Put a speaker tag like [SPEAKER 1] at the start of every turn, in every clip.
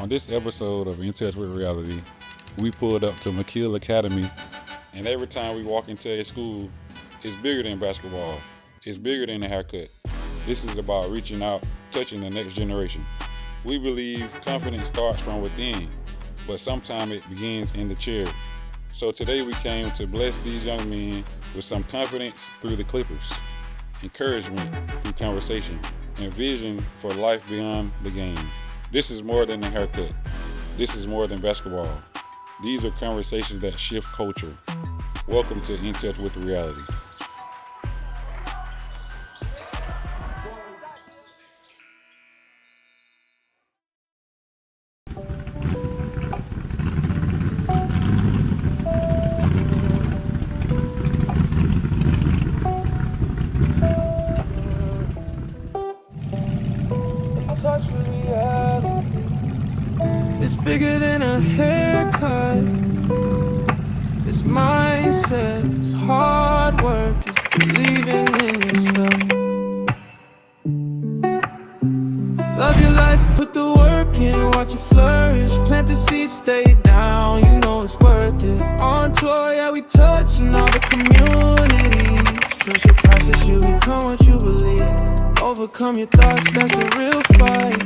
[SPEAKER 1] On this episode of In Touch with Reality, we pulled up to McKeel Academy, and every time we walk into a school, it's bigger than basketball. It's bigger than a haircut. This is about reaching out, touching the next generation. We believe confidence starts from within, but sometimes it begins in the chair. So today we came to bless these young men with some confidence through the Clippers, encouragement through conversation, and vision for life beyond the game. This is more than a haircut. This is more than basketball. These are conversations that shift culture. Welcome to In Touch with Reality.
[SPEAKER 2] Touch with reality. It's bigger than a haircut. It's mindset, it's hard work, it's believing in yourself. Love your life, put the work in, watch it flourish. Plant the seed, stay down, you know it's worth it. On tour, yeah, we touching all the community. Trust your process, you become what you believe. Overcome your thoughts, that's a real fight.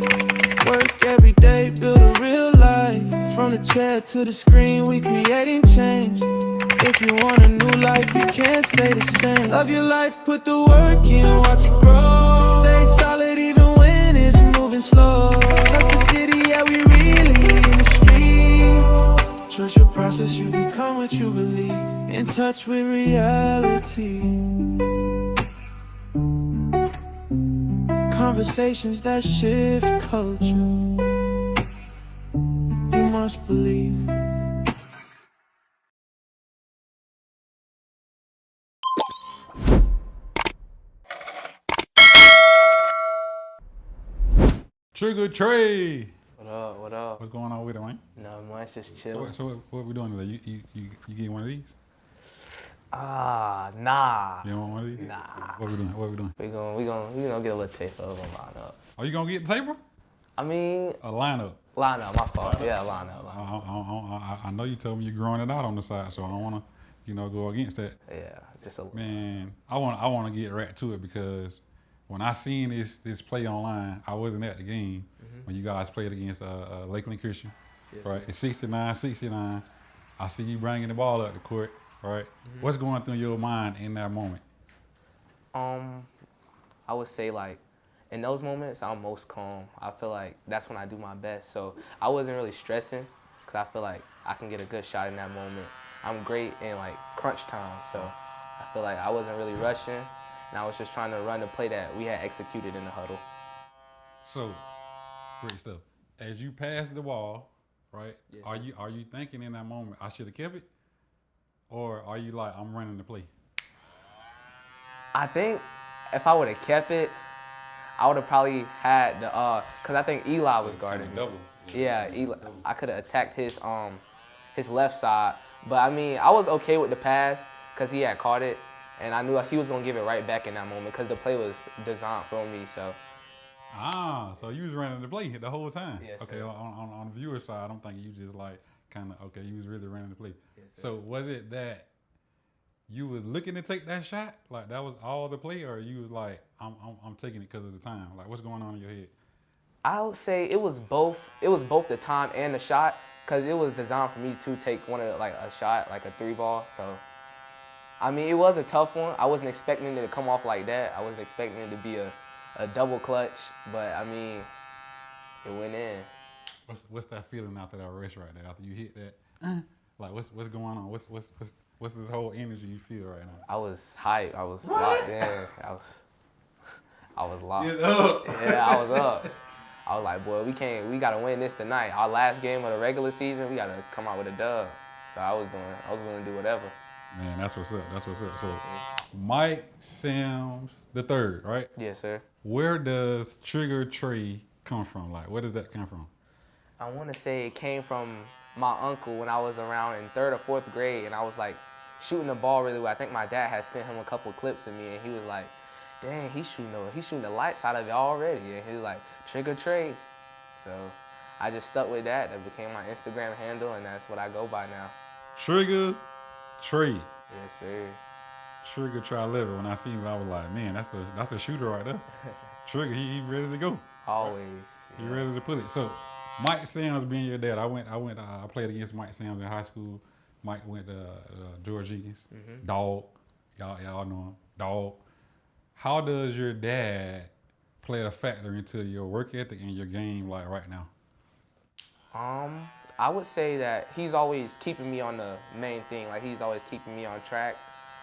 [SPEAKER 2] Work every day, build a real life. From the chair to the screen, we creating change. If you want a new life, you can't stay the same. Love your life, put the work in, watch it grow. Stay solid even when it's moving slow. Touch the city, yeah, we really in the streets. Trust your process, you become what you believe. In touch with reality. Conversations that shift culture. You must believe.
[SPEAKER 1] Trigger Trey!
[SPEAKER 3] What up? What up?
[SPEAKER 1] What's going on with it, man?
[SPEAKER 3] No, man's just
[SPEAKER 1] So,
[SPEAKER 3] chilling.
[SPEAKER 1] what we doing today? You getting one of these?
[SPEAKER 3] Nah.
[SPEAKER 1] You want one of these?
[SPEAKER 3] Nah.
[SPEAKER 1] What we doing? What we doing?
[SPEAKER 3] We gonna get a little taste of them line up.
[SPEAKER 1] Are you gonna get the table?
[SPEAKER 3] I mean,
[SPEAKER 1] A lineup.
[SPEAKER 3] line up. My fault. Yeah, line up.
[SPEAKER 1] I know you told me you're growing it out on the side, so I don't want to, go against that.
[SPEAKER 3] Yeah, just a.
[SPEAKER 1] Man, I want to get right to it because when I seen this play online, I wasn't at the game when you guys played against Lakeland Christian,
[SPEAKER 3] Yes,
[SPEAKER 1] right? It's 69-69. I see you bringing the ball up the court, right? What's going through your mind in that moment?
[SPEAKER 3] I would say like, in those moments, I'm most calm. I feel like that's when I do my best. So I wasn't really stressing because I feel like I can get a good shot in that moment. I'm great in like crunch time, so I feel like I wasn't really rushing, and I was just trying to run the play that we had executed in the huddle.
[SPEAKER 1] So, great stuff. As you pass the ball, right?
[SPEAKER 3] Yes,
[SPEAKER 1] Are you thinking in that moment I should have kept it, or are you like I'm running the play?
[SPEAKER 3] I think if I would have kept it, I would have probably had the cause I think Eli was guarding me.
[SPEAKER 1] Double.
[SPEAKER 3] Yeah, Eli, I could have attacked his left side, but I mean I was okay with the pass cause he had caught it, and I knew he was gonna give it right back in that moment cause the play was designed for me. So
[SPEAKER 1] So you was running the play the whole time.
[SPEAKER 3] Yes,
[SPEAKER 1] Okay,
[SPEAKER 3] sir.
[SPEAKER 1] on the viewer side, I'm thinking you just like kind of okay. You was really running the play.
[SPEAKER 3] Yes, sir.
[SPEAKER 1] So was it that you was looking to take that shot, like that was all the play, or you was like I'm taking it because of the time? Like what's going on in your head?
[SPEAKER 3] I would say it was both. It was both the time and the shot, cause it was designed for me to take one of the, like a shot, like a 3-ball. So, I mean, it was a tough one. I wasn't expecting it to come off like that. I wasn't expecting it to be a double clutch, but I mean, it went in.
[SPEAKER 1] What's that feeling after that rush right there? After you hit that, like what's going on? What's this whole energy you feel right now?
[SPEAKER 3] I was hyped. I was locked in. I was locked.
[SPEAKER 1] It's up.
[SPEAKER 3] Yeah, I was up. I was like, boy, we gotta win this tonight. Our last game of the regular season, we gotta come out with a dub. So I was willing to do whatever.
[SPEAKER 1] Man, that's what's up. That's what's up. So, Mike Sims the third, right?
[SPEAKER 3] Yes, sir.
[SPEAKER 1] Where does Trigger Trey come from? Like, where does that come from?
[SPEAKER 3] I want to say it came from my uncle when I was around in 3rd or 4th grade, and I was like shooting the ball really well. I think my dad had sent him a couple clips of me, and he was like, dang, he's shooting the lights out of it already. And he was like, Trigger Trey. So I just stuck with that. That became my Instagram handle, and that's what I go by now.
[SPEAKER 1] Trigger Trey.
[SPEAKER 3] Yes, sir.
[SPEAKER 1] Trigger Tri-Level. When I seen him, I was like, man, that's a shooter right there. Trigger, he ready to go.
[SPEAKER 3] Always.
[SPEAKER 1] He
[SPEAKER 3] Yeah.
[SPEAKER 1] ready to put it. So, Mike Sims being your dad, I played against Mike Sims in high school. Mike went to George Jenkins. Dog, y'all know him. Dog. How does your dad play a factor into your work ethic and your game like right now?
[SPEAKER 3] I would say that he's always keeping me on the main thing. Like he's always keeping me on track,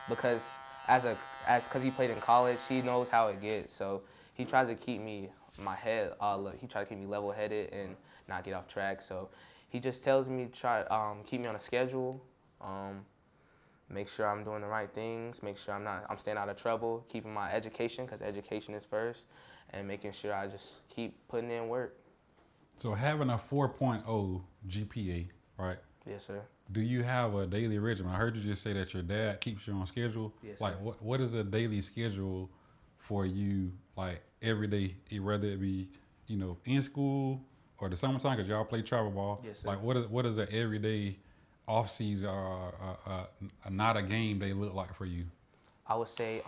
[SPEAKER 3] because cause he played in college, he knows how it gets. So he tries to keep me my head. He tries to keep me level-headed and not get off track. So he just tells me to keep me on a schedule. Make sure I'm doing the right things. Make sure I'm staying out of trouble. Keeping my education, cause education is first, and making sure I just keep putting in work.
[SPEAKER 1] So having a 4.0 GPA, right?
[SPEAKER 3] Yes, sir.
[SPEAKER 1] Do you have a daily regimen? I heard you just say that your dad keeps you on schedule.
[SPEAKER 3] Yes,
[SPEAKER 1] like,
[SPEAKER 3] sir.
[SPEAKER 1] what is a daily schedule for you, like every day, whether it be, in school or the summertime, because y'all play travel ball?
[SPEAKER 3] Yes, sir.
[SPEAKER 1] Like, what is an everyday off season or not a game day look like for you?
[SPEAKER 3] I would say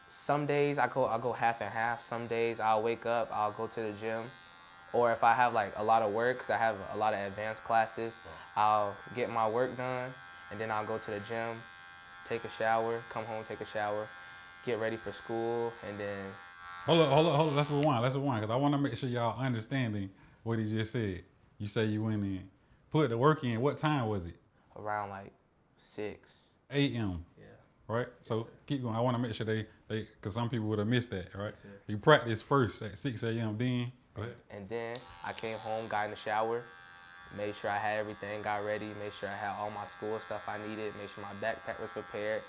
[SPEAKER 3] some days I go half and half. Some days I'll wake up, I'll go to the gym. Or if I have like a lot of work, because I have a lot of advanced classes, I'll get my work done, and then I'll go to the gym, take a shower, come home, take a shower, get ready for school, and then...
[SPEAKER 1] Hold up. Let's rewind, because I want to make sure y'all understanding what he just said. You say you went in, put the work in. What time was it?
[SPEAKER 3] Around like 6.
[SPEAKER 1] a.m.
[SPEAKER 3] Yeah.
[SPEAKER 1] Right? So keep going. I want to make sure they because some people would have missed that, right?
[SPEAKER 3] Yes, sir.
[SPEAKER 1] You practice first at 6 a.m. then. Go ahead.
[SPEAKER 3] And then I came home, got in the shower, made sure I had everything, got ready, made sure I had all my school stuff I needed, made sure my backpack was prepared,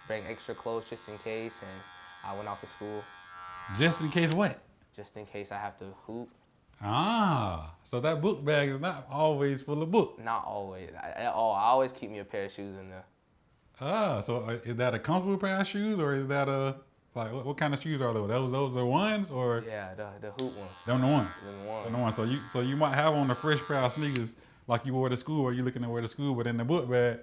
[SPEAKER 3] bring extra clothes just in case, and I went off to school.
[SPEAKER 1] Just in case what?
[SPEAKER 3] Just in case I have to hoop.
[SPEAKER 1] So that book bag is not always full of books.
[SPEAKER 3] Not always, at all. I always keep me a pair of shoes in there.
[SPEAKER 1] So is that a comfortable pair of shoes, or is that what kind of shoes are those? Those are ones, or
[SPEAKER 3] Yeah, the hoop ones.
[SPEAKER 1] them the ones?
[SPEAKER 3] Them the ones.
[SPEAKER 1] Them the ones. So you might have on a fresh pair of sneakers like you wore to school, or you looking to wear to school, but in the book bag,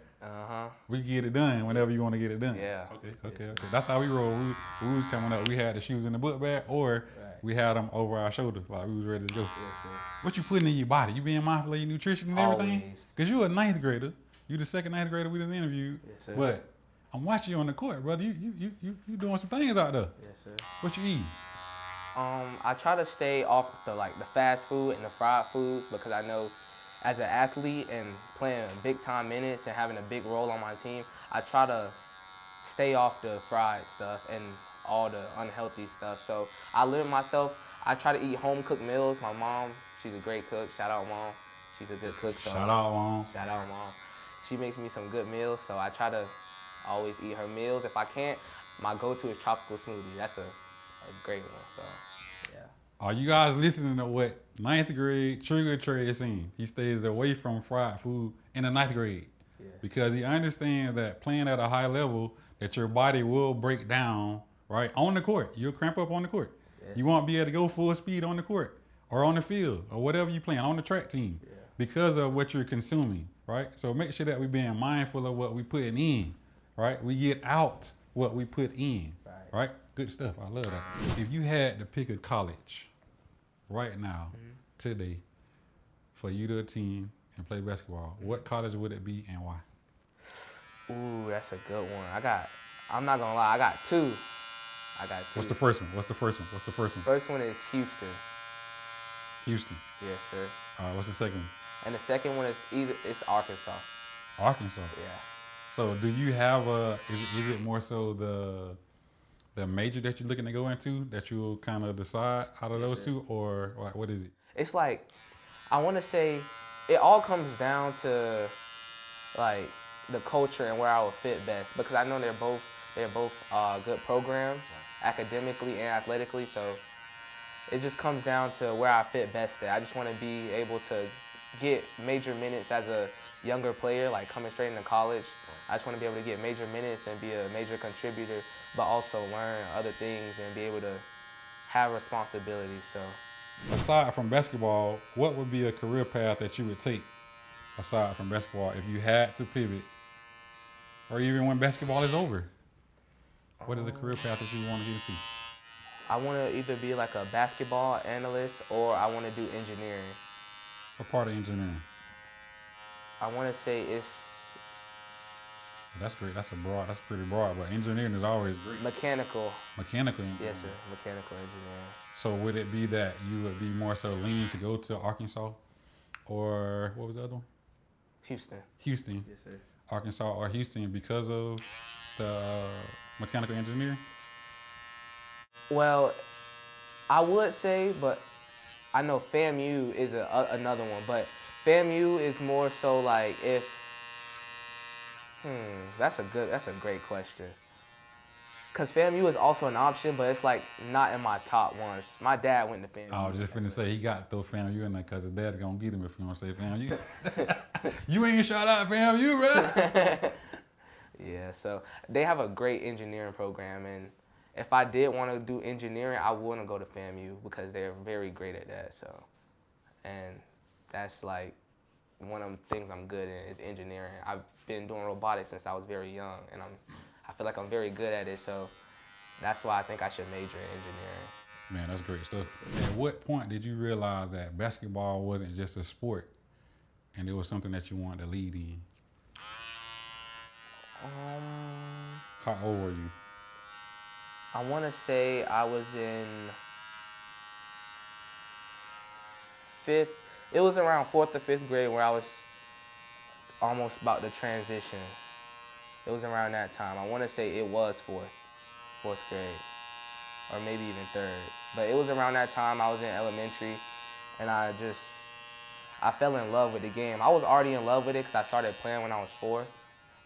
[SPEAKER 1] we get it done whenever you want to get it done.
[SPEAKER 3] Yeah.
[SPEAKER 1] Okay. That's how we roll. We was coming up. We had the shoes in the book bag, or we had them over our shoulder, like we was ready to go.
[SPEAKER 3] Yes, sir.
[SPEAKER 1] What you putting in your body? You being mindful of your nutrition and everything?
[SPEAKER 3] Always.
[SPEAKER 1] Cause you a ninth grader. You the second ninth grader we done interviewed.
[SPEAKER 3] Yes, sir.
[SPEAKER 1] But I'm watching you on the court, brother. You doing some things out there.
[SPEAKER 3] Yes, sir.
[SPEAKER 1] What you eating?
[SPEAKER 3] I try to stay off the fast food and the fried foods, because I know as an athlete and playing big time minutes and having a big role on my team, I try to stay off the fried stuff and all the unhealthy stuff. So I limit myself. I try to eat home cooked meals. My mom, she's a great cook. Shout out, Mom. She's a good cook. So
[SPEAKER 1] Shout out, Mom.
[SPEAKER 3] Shout out, Mom. She makes me some good meals, so I try to always eat her meals. If I can't, my go-to is tropical smoothie. That's a great one. So yeah.
[SPEAKER 1] Are you guys listening to what ninth grade Trigger Trey is saying? He stays away from fried food in the ninth grade.
[SPEAKER 3] Yes.
[SPEAKER 1] Because he understands that playing at a high level, that your body will break down, right? On the court. You'll cramp up on the court.
[SPEAKER 3] Yes.
[SPEAKER 1] You won't be able to go full speed on the court or on the field or whatever you're playing, on the track team, because of what you're consuming, right? So make sure that we're being mindful of what we're putting in, right? We get out what we put in, right? Good stuff. I love that. If you had to pick a college right now, today, for you to attend and play basketball, what college would it be and why?
[SPEAKER 3] Ooh, that's a good one. I'm not gonna lie, I got two.
[SPEAKER 1] What's the first one?
[SPEAKER 3] First one is Houston.
[SPEAKER 1] Houston.
[SPEAKER 3] Yes, sir.
[SPEAKER 1] All right, what's the second one?
[SPEAKER 3] And the second one is it's Arkansas.
[SPEAKER 1] Arkansas.
[SPEAKER 3] Yeah.
[SPEAKER 1] So do you have is it more so the major that you're looking to go into that you'll kind of decide out of those two, or what is it?
[SPEAKER 3] It's like, I want to say, it all comes down to like the culture and where I would fit best, because I know they're both good programs, academically and athletically. So it just comes down to where I fit best at. I just want to be able to get major minutes as a younger player, like coming straight into college. I just want to be able to get major minutes and be a major contributor, but also learn other things and be able to have responsibilities. So
[SPEAKER 1] Aside from basketball, what would be a career path that you would take aside from basketball if you had to pivot, or even when basketball is over? What is a career path that you want to get into?
[SPEAKER 3] I want to either be like a basketball analyst or I want to do engineering.
[SPEAKER 1] What part of engineering?
[SPEAKER 3] I want to say it's
[SPEAKER 1] That's great. That's pretty broad. But engineering is always great.
[SPEAKER 3] mechanical.
[SPEAKER 1] Mechanical engineering.
[SPEAKER 3] Yes, sir. Mechanical engineering.
[SPEAKER 1] So would it be that you would be more so leaning to go to Arkansas, or what was the other one?
[SPEAKER 3] Houston.
[SPEAKER 1] Houston.
[SPEAKER 3] Yes, sir.
[SPEAKER 1] Arkansas or Houston because of the mechanical engineering?
[SPEAKER 3] Well, I would say, but I know FAMU is another one. But FAMU is more so like if. That's a great question. Cause FAMU is also an option, but it's like not in my top ones. My dad went to FAMU.
[SPEAKER 1] I was just finna say he got to throw FAMU in there because his dad gonna get him if you want to say FAMU. You ain't shout out FAMU, bro.
[SPEAKER 3] Yeah, so they have a great engineering program, and if I did want to do engineering, I wouldn't go to FAMU because they're very great at that. So, and that's like one of the things I'm good in is engineering. I've been doing robotics since I was very young, and I feel like I'm very good at it. So that's why I think I should major in engineering.
[SPEAKER 1] Man, that's great stuff. At what point did you realize that basketball wasn't just a sport and it was something that you wanted to lead in? How old were you?
[SPEAKER 3] I want to say I was in fifth. It was around 4th or 5th grade where I was almost about to transition. It was around that time. I want to say it was 4th grade, or maybe even 3rd. But it was around that time. I was in elementary, and I fell in love with the game. I was already in love with it because I started playing when I was 4.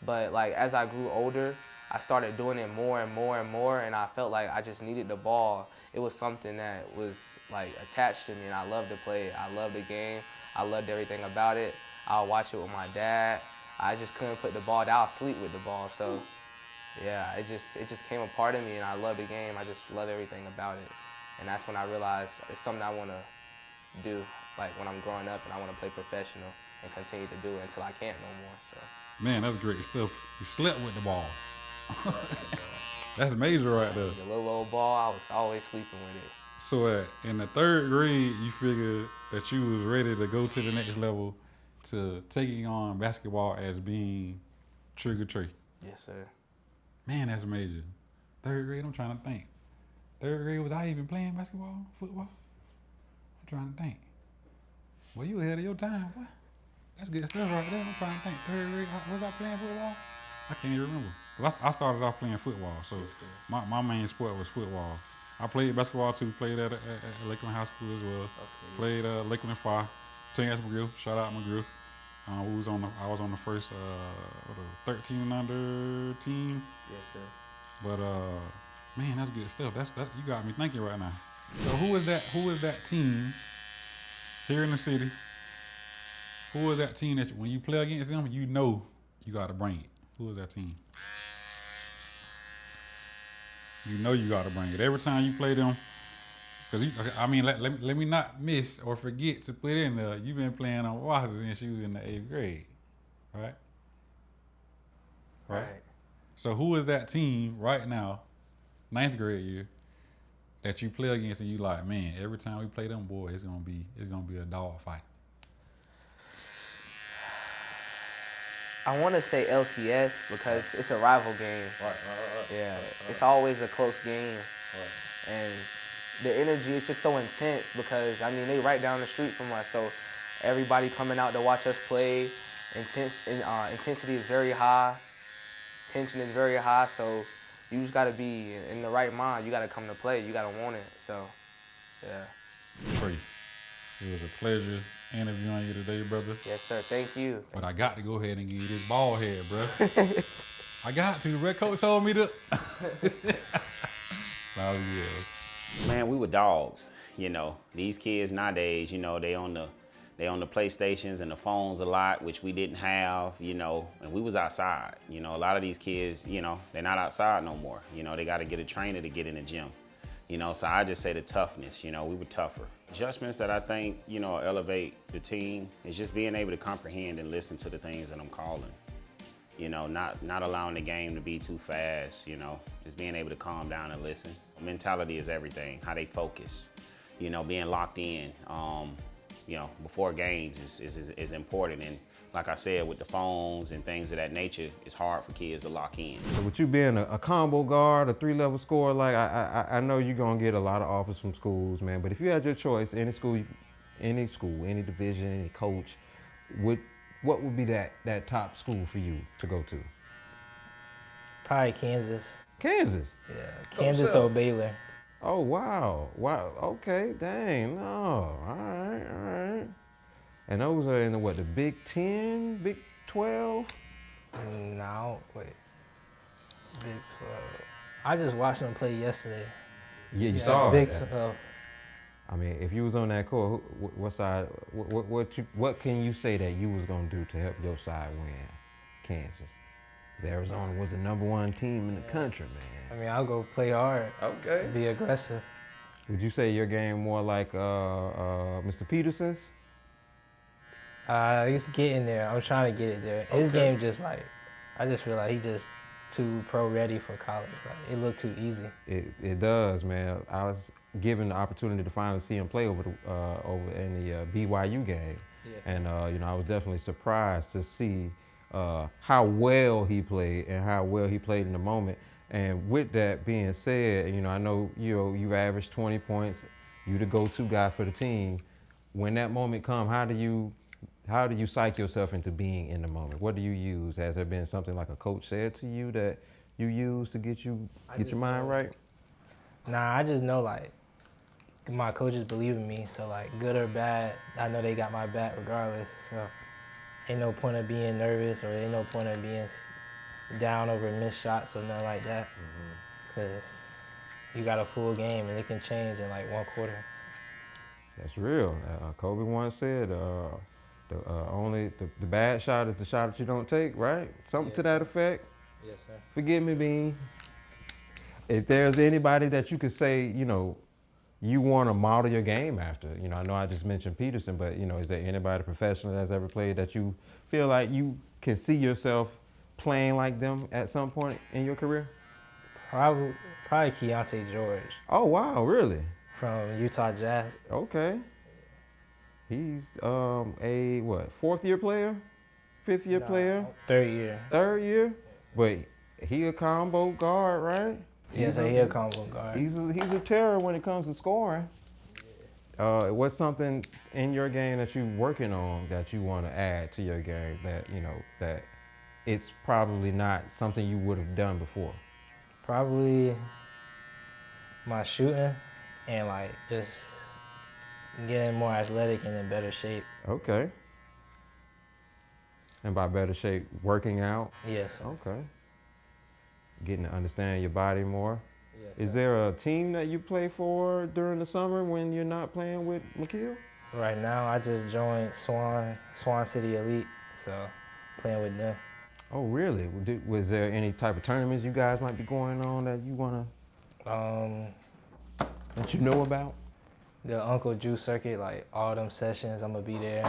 [SPEAKER 3] But like as I grew older, I started doing it more and more and more, and I felt like I just needed the ball. It was something that was like attached to me, and I loved to play it. I loved the game. I loved everything about it. I'll watch it with my dad. I just couldn't put the ball down. I'll sleep with the ball. So yeah, it just came a part of me, and I love the game. I just love everything about it. And that's when I realized it's something I want to do, like when I'm growing up, and I want to play professional and continue to do it until I can't no more. So.
[SPEAKER 1] Man, that's great stuff. You slept with the ball. That's major right there.
[SPEAKER 3] The little old ball, I was always sleeping with it.
[SPEAKER 1] So in the 3rd grade, you figured that you was ready to go to the next level to taking on basketball as being Trigger Trey.
[SPEAKER 3] Yes, sir.
[SPEAKER 1] Man, that's major. 3rd grade, I'm trying to think. 3rd grade, was I even playing basketball, football? I'm trying to think. Well, you ahead of your time, boy. That's good stuff right there. I'm trying to think. 3rd grade, was I playing football? I can't even remember. Cause I started off playing football, so my main sport was football. I played basketball too. Played at Lakeland High School as well. Okay. Played Lakeland Fire. Terrence McGriff. Shout out McGriff. I was on the first 13 and under team.
[SPEAKER 3] Yes, sir.
[SPEAKER 1] But man, that's good stuff. You got me thinking right now. So who is that team here in the city? Who is that team that when you play against them, you know you got to bring it? Who is that team? You know you got to bring it every time you play them. Because let me not miss or forget to put in there. You've been playing on Washington since you was in the 8th grade, right?
[SPEAKER 3] Right.
[SPEAKER 1] So who is that team right now, 9th grade year, that you play against and you like, man, every time we play them, boy, it's gonna be a dog fight.
[SPEAKER 3] I want to say LCS because it's a rival game.
[SPEAKER 1] Right.
[SPEAKER 3] Yeah, it's always a close game. Right. And the energy is just so intense because, they right down the street from us. So everybody coming out to watch us play. Intensity is very high. Tension is very high. So you just got to be in the right mind. You got to come to play. You got to want it. So, yeah.
[SPEAKER 1] Trey, it was a pleasure interviewing you today, brother.
[SPEAKER 3] Yes, sir. Thank you.
[SPEAKER 1] But I got to go ahead and give you this ball head, bro. I got to. Red Coach told me to.
[SPEAKER 4] Man, we were dogs. These kids nowadays, they on the PlayStations and the phones a lot, which we didn't have, and we was outside. A lot of these kids, they're not outside no more. They got to get a trainer to get in the gym. So I just say the toughness, we were tougher. Adjustments that I think, elevate the team is just being able to comprehend and listen to the things that I'm calling. Not allowing the game to be too fast, just being able to calm down and listen. Mentality is everything, how they focus, being locked in, before games is important. And like I said, with the phones and things of that nature, it's hard for kids to lock in.
[SPEAKER 5] So with you being a combo guard, a 3-level scorer, like I know you're gonna get a lot of offers from schools, man. But if you had your choice, any school, any division, any coach, what would be that top school for you to go to?
[SPEAKER 6] Probably Kansas.
[SPEAKER 5] Kansas.
[SPEAKER 6] Yeah, Kansas or Baylor.
[SPEAKER 5] Oh wow, okay, dang, no, all right. And those are in the Big 10, Big 12?
[SPEAKER 6] No, wait. Big 12. I just watched them play yesterday.
[SPEAKER 5] Yeah, you saw
[SPEAKER 6] Big
[SPEAKER 5] it.
[SPEAKER 6] 12.
[SPEAKER 5] I mean, if you was on that court, what side? What can you say that you was gonna do to help your side win? Kansas. 'Cause Arizona was the #1 team in the country, man.
[SPEAKER 6] I mean, I'll go play hard.
[SPEAKER 5] Okay.
[SPEAKER 6] Be aggressive.
[SPEAKER 5] Would you say your game more like Mr. Peterson's?
[SPEAKER 6] He's getting there. I'm trying to get it there. His game just like, I just feel like he just too pro ready for college. Like, it looked too easy.
[SPEAKER 5] It does, man. I was given the opportunity to finally see him play over in the BYU game, and I was definitely surprised to see how well he played and how well he played in the moment. And with that being said, I know you've averaged 20 points. You the go-to guy for the team. When that moment comes, how do you psych yourself into being in the moment? What do you use? Has there been something like a coach said to you that you use to get your mind right?
[SPEAKER 6] Nah, I just know like my coaches believe in me. So like good or bad, I know they got my back regardless. So ain't no point of being nervous or ain't no point of being down over missed shots or nothing like that. Because you got a full game and it can change in like one quarter.
[SPEAKER 5] That's real. Kobe once said, the bad shot is the shot that you don't take, right? Something to that effect.
[SPEAKER 6] Yes, sir.
[SPEAKER 5] Forgive me, Bean. If there's anybody that you could say, you want to model your game after, I know I just mentioned Peterson, but, is there anybody professional that's ever played that you feel like you can see yourself playing like them at some point in your career?
[SPEAKER 6] Probably Keontae George
[SPEAKER 5] Oh, wow, really?
[SPEAKER 6] from Utah Jazz.
[SPEAKER 5] Okay. He's a fourth year player? Fifth year player?
[SPEAKER 6] Third year.
[SPEAKER 5] Third year? But he a combo guard, right?
[SPEAKER 6] Yeah, so he a combo guard.
[SPEAKER 5] He's a terror when it comes to scoring. What's something in your game that you're working on that you want to add to your game that that it's probably not something you would have done before?
[SPEAKER 6] Probably my shooting and like just getting more athletic and in better shape.
[SPEAKER 5] Okay. And by better shape, working out?
[SPEAKER 6] Yes.
[SPEAKER 5] Okay. Getting to understand your body more?
[SPEAKER 6] Yes,
[SPEAKER 5] Is there a team that you play for during the summer when you're not playing with McKeel?
[SPEAKER 6] Right now, I just joined Swan City Elite, so playing with them.
[SPEAKER 5] Oh, really? Was there any type of tournaments you guys might be going on that you want to, that you know about?
[SPEAKER 6] The Uncle Drew circuit, like all them sessions, I'm gonna be there.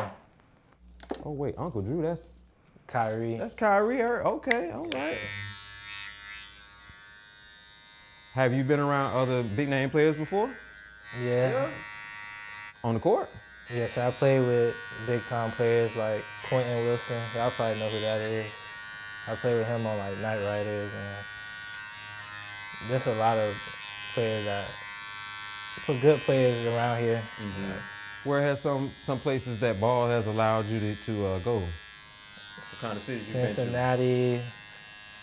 [SPEAKER 5] Oh, wait, Uncle Drew, that's
[SPEAKER 6] Kyrie.
[SPEAKER 5] Kyrie. Okay, all right. Have you been around other big name players before?
[SPEAKER 6] Yeah.
[SPEAKER 5] On the court?
[SPEAKER 6] Yeah, so I play with big time players like Quentin Wilson. Y'all probably know who that is. I play with him on like Knight Riders, and there's a lot of players for good players around here.
[SPEAKER 5] Mm-hmm. Where has some places that ball has allowed you to go? What kind of cities you've been to?
[SPEAKER 6] Cincinnati,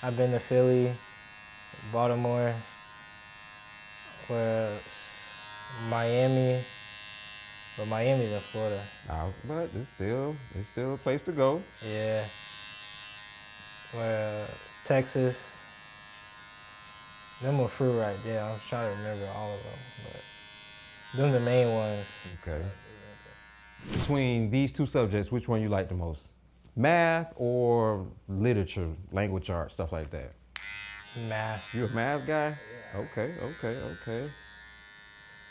[SPEAKER 6] I've been to Philly, Baltimore, where Miami, but Miami's in Florida.
[SPEAKER 5] But it's still a place to go.
[SPEAKER 6] Yeah. Where Texas, them were free right there. I'm trying to remember all of them, but them the main ones.
[SPEAKER 5] Okay. Between these two subjects, which one you like the most? Math or literature, language arts, stuff like that?
[SPEAKER 6] Math.
[SPEAKER 5] You a math guy? Yeah. Okay.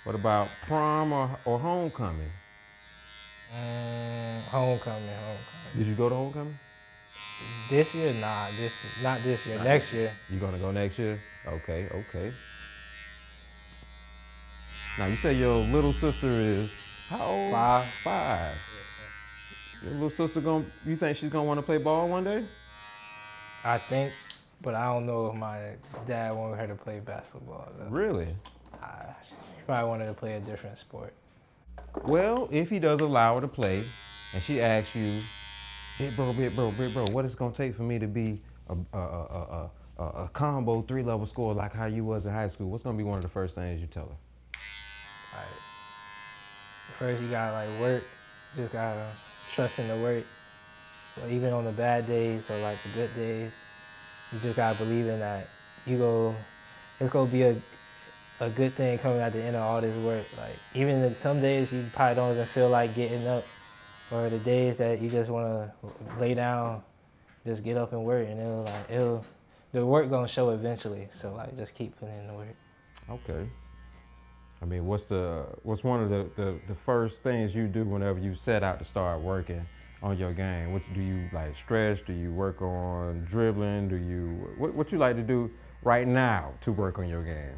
[SPEAKER 5] What about prom or homecoming?
[SPEAKER 6] Homecoming.
[SPEAKER 5] Did you go to homecoming?
[SPEAKER 6] This year, not this year. Next year.
[SPEAKER 5] You gonna go next year? Okay. Now you say your little sister is how old?
[SPEAKER 6] 5.
[SPEAKER 5] 5. Your little sister you think she's gonna want to play ball one day?
[SPEAKER 6] I think, but I don't know if my dad wanted her to play basketball, though.
[SPEAKER 5] Really?
[SPEAKER 6] She probably wanted to play a different sport.
[SPEAKER 5] Well, if he does allow her to play, and she asks you, big bro, what is it gonna take for me to be a combo 3-level scorer like how you was in high school? What's gonna be one of the first things you tell her?
[SPEAKER 6] Like, first you gotta like work, just gotta trust in the work. So even on the bad days or like the good days, you just gotta believe in that it's gonna be a good thing coming at the end of all this work. Like even some days you probably don't even feel like getting up, or the days that you just wanna lay down, just get up and work, and the work gonna show eventually. So like just keep putting in the work.
[SPEAKER 5] Okay. I mean, what's one of the first things you do whenever you set out to start working on your game? What do you like stretch? Do you work on dribbling? What you like to do right now to work on your game?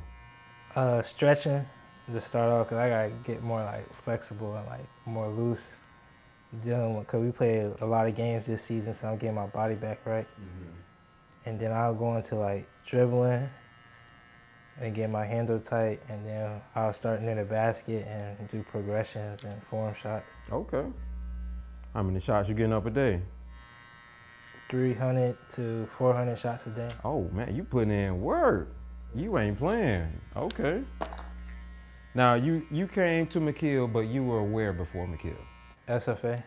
[SPEAKER 6] Stretching to start off, cause I gotta get more like flexible and like more loose. Cause we played a lot of games this season, so I'm getting my body back right. Mm-hmm. And then I'll go into like dribbling and get my handle tight, and then I'll start near the basket and do progressions and form shots.
[SPEAKER 5] Okay. How many shots you getting up a day?
[SPEAKER 6] 300 to 400 shots a day.
[SPEAKER 5] Oh man, you putting in work. You ain't playing. Okay. Now you came to McKeel, but you were where before McKeel?
[SPEAKER 6] SFA.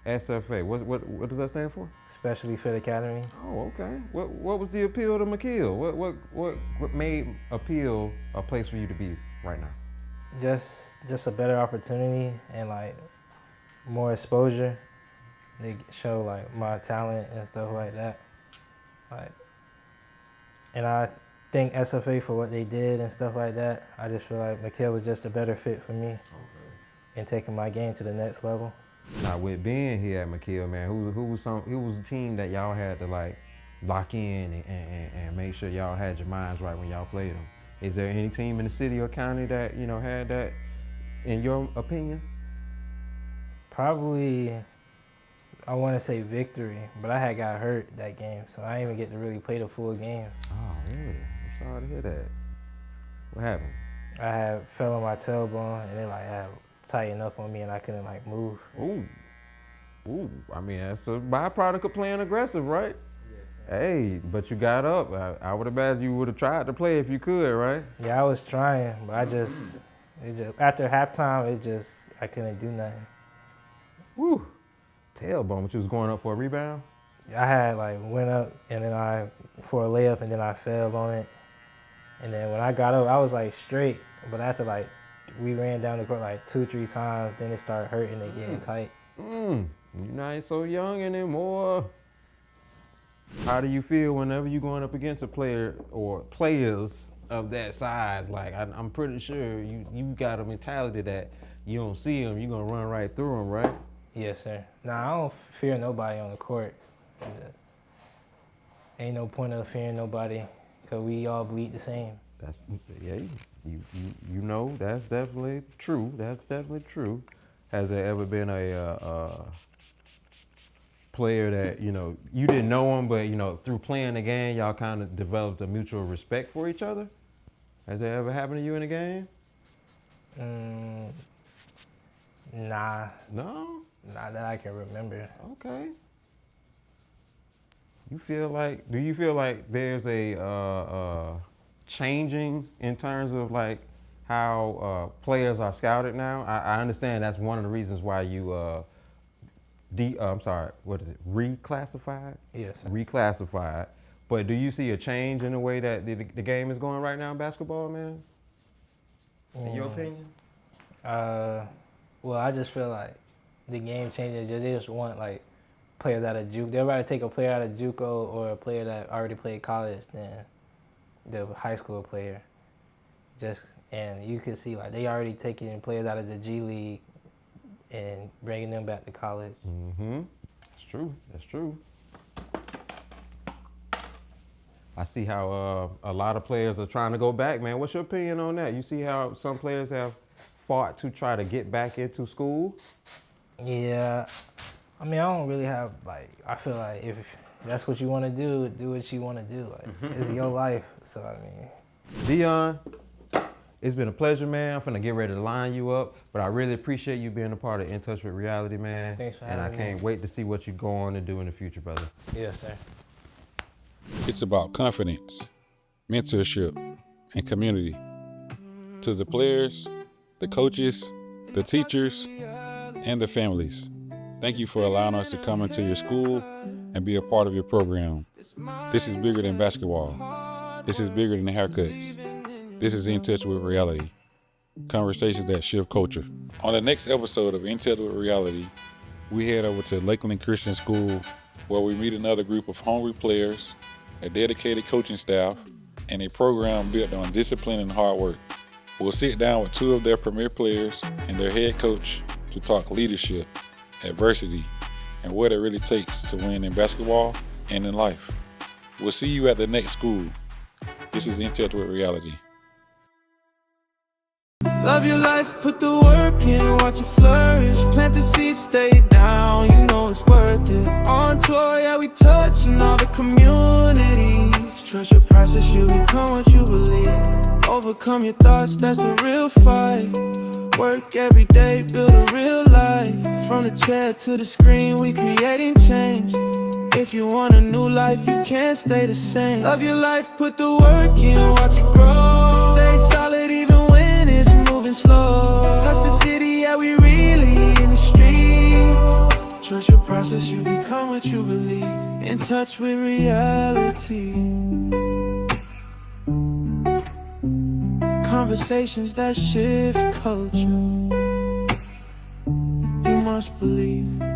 [SPEAKER 5] SFA. What does that stand for?
[SPEAKER 6] Specially Fit Academy.
[SPEAKER 5] Oh, okay. What was the appeal to McKeel? What made McKeel a place for you to be right now?
[SPEAKER 6] Just a better opportunity and like more exposure. They show like my talent and stuff like that. Like, and I thank SFA for what they did and stuff like that. I just feel like McKeel was just a better fit for me in taking my game to the next level.
[SPEAKER 5] Now with being here at McKeel, man, who was the team that y'all had to like lock in and make sure y'all had your minds right when y'all played them? Is there any team in the city or county that had that, in your opinion?
[SPEAKER 6] Probably, I want to say Victory, but I had got hurt that game, so I didn't even get to really play the full game.
[SPEAKER 5] Oh, really? I'm sorry to hear that. What happened?
[SPEAKER 6] I had fell on my tailbone, and it like had tightened up on me, and I couldn't like move.
[SPEAKER 5] Ooh. I mean, that's a byproduct of playing aggressive, right? Hey, but you got up. I would imagine you would have tried to play if you could, right?
[SPEAKER 6] Yeah, I was trying, but after halftime, I couldn't do nothing.
[SPEAKER 5] Woo. Tailbone, but you was going up for a rebound?
[SPEAKER 6] I had went up and then for a layup and then I fell on it. And then when I got up, I was straight, but after we ran down the court 2-3 times, then it started hurting and getting tight.
[SPEAKER 5] You're not so young anymore. How do you feel whenever you're going up against a player or players of that size? I'm pretty sure you got a mentality that you don't see them, you're gonna run right through them, right?
[SPEAKER 6] Yes, sir. Nah, I don't fear nobody on the court. Ain't no point of fearing nobody, cause we all bleed the same.
[SPEAKER 5] You know that's definitely true. That's definitely true. Has there ever been a player that you didn't know him, but through playing the game, y'all kind of developed a mutual respect for each other? Has that ever happened to you in a game?
[SPEAKER 6] Nah.
[SPEAKER 5] No?
[SPEAKER 6] Not that I can remember.
[SPEAKER 5] Okay. Do you feel like there's a changing in terms of how players are scouted now? I understand that's one of the reasons why you reclassified?
[SPEAKER 6] Yes, sir.
[SPEAKER 5] Reclassified. But do you see a change in the way that the game is going right now in basketball, man? In your opinion?
[SPEAKER 6] Well, I just feel like the game changes. They just want players out of JUCO. They'd rather take a player out of JUCO or a player that already played college than the high school player. Just and you can see like they already taking players out of the G League and bringing them back to college.
[SPEAKER 5] Mm-hmm. That's true. That's true. I see how a lot of players are trying to go back, man. What's your opinion on that? You see how some players have fought to try to get back into school?
[SPEAKER 6] Yeah, I mean, I don't really have like. I feel like if that's what you want to do what you want to do. Like it's your life. So I mean,
[SPEAKER 5] Dion, it's been a pleasure, man. I'm finna get ready to line you up, but I really appreciate you being a part of In Touch with Reality, man.
[SPEAKER 6] Thanks for
[SPEAKER 5] and I
[SPEAKER 6] having me.
[SPEAKER 5] can't wait to see what you go on to do in the future, brother.
[SPEAKER 6] yes, sir.
[SPEAKER 1] It's about confidence, mentorship, and community. To the players, the coaches, the teachers, and the families, thank you for allowing us to come into your school and be a part of your program. This is bigger than basketball. This is bigger than haircuts. This is In Touch with Reality. Conversations that shift culture. On the next episode of In Touch with Reality, we head over to Lakeland Christian School, where we meet another group of hungry players, a dedicated coaching staff, and a program built on discipline and hard work. We'll sit down with two of their premier players and their head coach to talk leadership, adversity, and what it really takes to win in basketball and in life. We'll see you at the next school. This is In Touch with Reality.
[SPEAKER 2] Love your life, put the work in, watch it flourish. Plant the seed, stay down, you know it's worth it. On tour, yeah, we touching all the communities. Trust your process, you become what you believe. Overcome your thoughts, that's the real fight. Work every day, build a real life. From the chair to the screen, we creating change. If you want a new life, you can't stay the same. Love your life, put the work in, watch it grow. Stay solid even when it's moving slow. Touch the city, yeah, we really in the streets. Trust your process, you become what you believe. In touch with reality. Conversations that shift culture. You must believe.